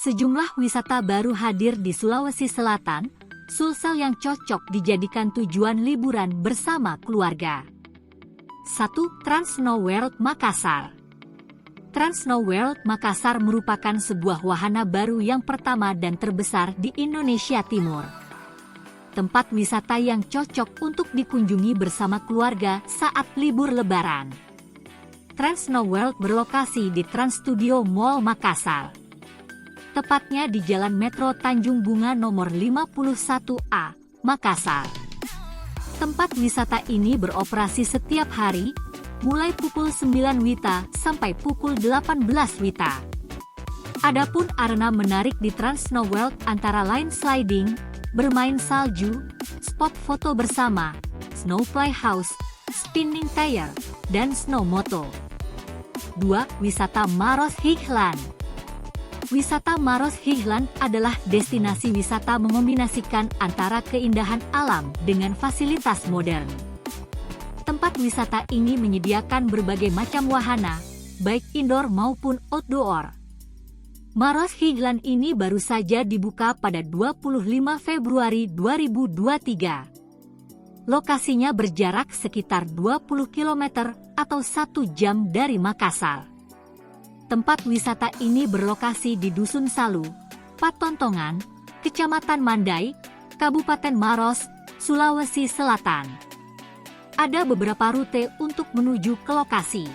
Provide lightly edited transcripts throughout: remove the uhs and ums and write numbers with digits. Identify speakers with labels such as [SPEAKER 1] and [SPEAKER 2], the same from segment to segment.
[SPEAKER 1] Sejumlah wisata baru hadir di Sulawesi Selatan, Sulsel yang cocok dijadikan tujuan liburan bersama keluarga. 1. Trans Snow World Makassar. Trans Snow World Makassar merupakan sebuah wahana baru yang pertama dan terbesar di Indonesia Timur. Tempat wisata yang cocok untuk dikunjungi bersama keluarga saat libur lebaran. Trans Snow World berlokasi di Trans Studio Mall Makassar. Tepatnya di Jalan Metro Tanjung Bunga nomor 51A, Makassar. Tempat wisata ini beroperasi setiap hari, mulai pukul 9 WITA sampai pukul 18 WITA. Adapun arena menarik di Trans Snow World antara lain sliding, bermain salju, spot foto bersama, snow playhouse, spinning tire, dan snow moto. 2. Wisata Maros Highland. Wisata Maros Highland adalah destinasi wisata mengombinasikan antara keindahan alam dengan fasilitas modern. Tempat wisata ini menyediakan berbagai macam wahana, baik indoor maupun outdoor. Maros Highland ini baru saja dibuka pada 25 Februari 2023. Lokasinya berjarak sekitar 20 km atau 1 jam dari Makassar. Tempat wisata ini berlokasi di Dusun Salu, Patontongan, Kecamatan Mandai, Kabupaten Maros, Sulawesi Selatan. Ada beberapa rute untuk menuju ke lokasi.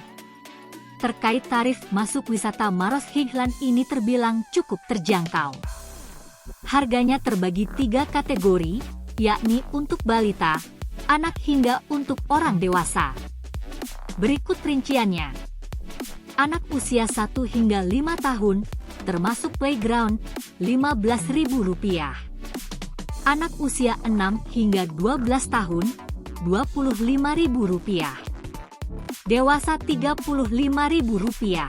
[SPEAKER 1] Terkait tarif masuk wisata Maros Highland ini terbilang cukup terjangkau. Harganya terbagi 3 kategori, yakni untuk balita, anak hingga untuk orang dewasa. Berikut rinciannya. Anak usia 1 hingga 5 tahun, termasuk playground, Rp15.000. Anak usia 6 hingga 12 tahun, Rp25.000. Dewasa Rp35.000.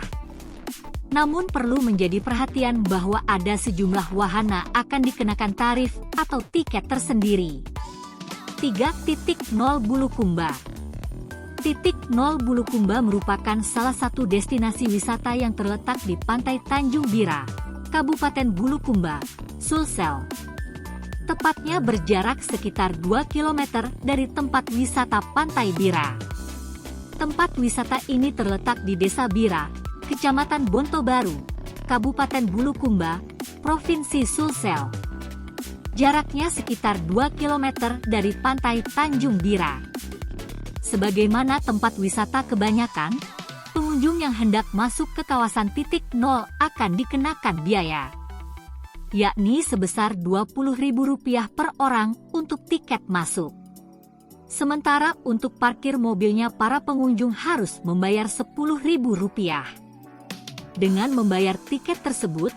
[SPEAKER 1] Namun perlu menjadi perhatian bahwa ada sejumlah wahana akan dikenakan tarif atau tiket tersendiri. 3.0 Bulukumba. Titik 0 Bulukumba merupakan salah satu destinasi wisata yang terletak di Pantai Tanjung Bira, Kabupaten Bulukumba, Sulsel. Tepatnya berjarak sekitar 2 km dari tempat wisata Pantai Bira. Tempat wisata ini terletak di Desa Bira, Kecamatan Bontobaru, Kabupaten Bulukumba, Provinsi Sulsel. Jaraknya sekitar 2 km dari Pantai Tanjung Bira. Sebagaimana tempat wisata kebanyakan, pengunjung yang hendak masuk ke kawasan titik 0 akan dikenakan biaya, yakni sebesar Rp20.000 per orang untuk tiket masuk. Sementara untuk parkir mobilnya para pengunjung harus membayar Rp10.000. Dengan membayar tiket tersebut,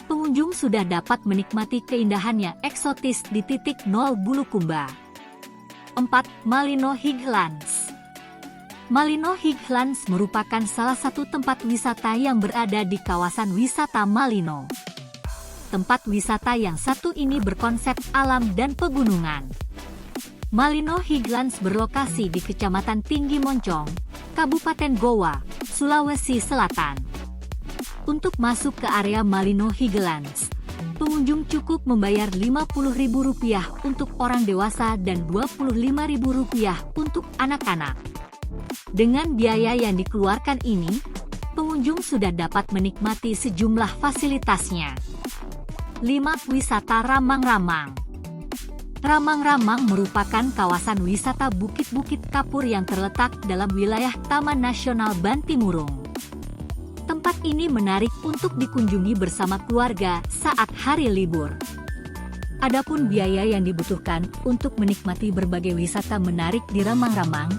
[SPEAKER 1] pengunjung sudah dapat menikmati keindahannya eksotis di titik 0 Bulukumba. 4. Malino Highlands. Malino Highlands merupakan salah satu tempat wisata yang berada di kawasan wisata Malino. Tempat wisata yang satu ini berkonsep alam dan pegunungan. Malino Highlands berlokasi di Kecamatan Tinggi Moncong, Kabupaten Goa, Sulawesi Selatan. Untuk masuk ke area Malino Highlands, pengunjung cukup membayar Rp50.000 untuk orang dewasa dan Rp25.000 untuk anak-anak. Dengan biaya yang dikeluarkan ini, pengunjung sudah dapat menikmati sejumlah fasilitasnya. 5. Wisata Ramang-Ramang. Ramang-Ramang merupakan kawasan wisata bukit-bukit kapur yang terletak dalam wilayah Taman Nasional Bantimurung. Tempat ini menarik untuk dikunjungi bersama keluarga saat hari libur. Adapun biaya yang dibutuhkan untuk menikmati berbagai wisata menarik di Ramang-Ramang,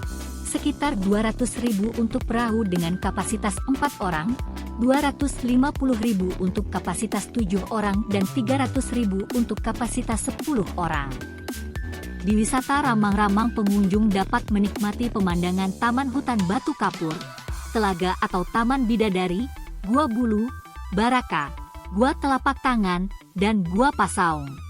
[SPEAKER 1] sekitar Rp200.000 untuk perahu dengan kapasitas 4 orang, Rp250.000 untuk kapasitas 7 orang dan Rp300.000 untuk kapasitas 10 orang. Di wisata Ramang-Ramang pengunjung dapat menikmati pemandangan Taman Hutan Batu Kapur, Telaga atau Taman Bidadari, Gua Bulu, Baraka, Gua Telapak Tangan, dan Gua Pasaung.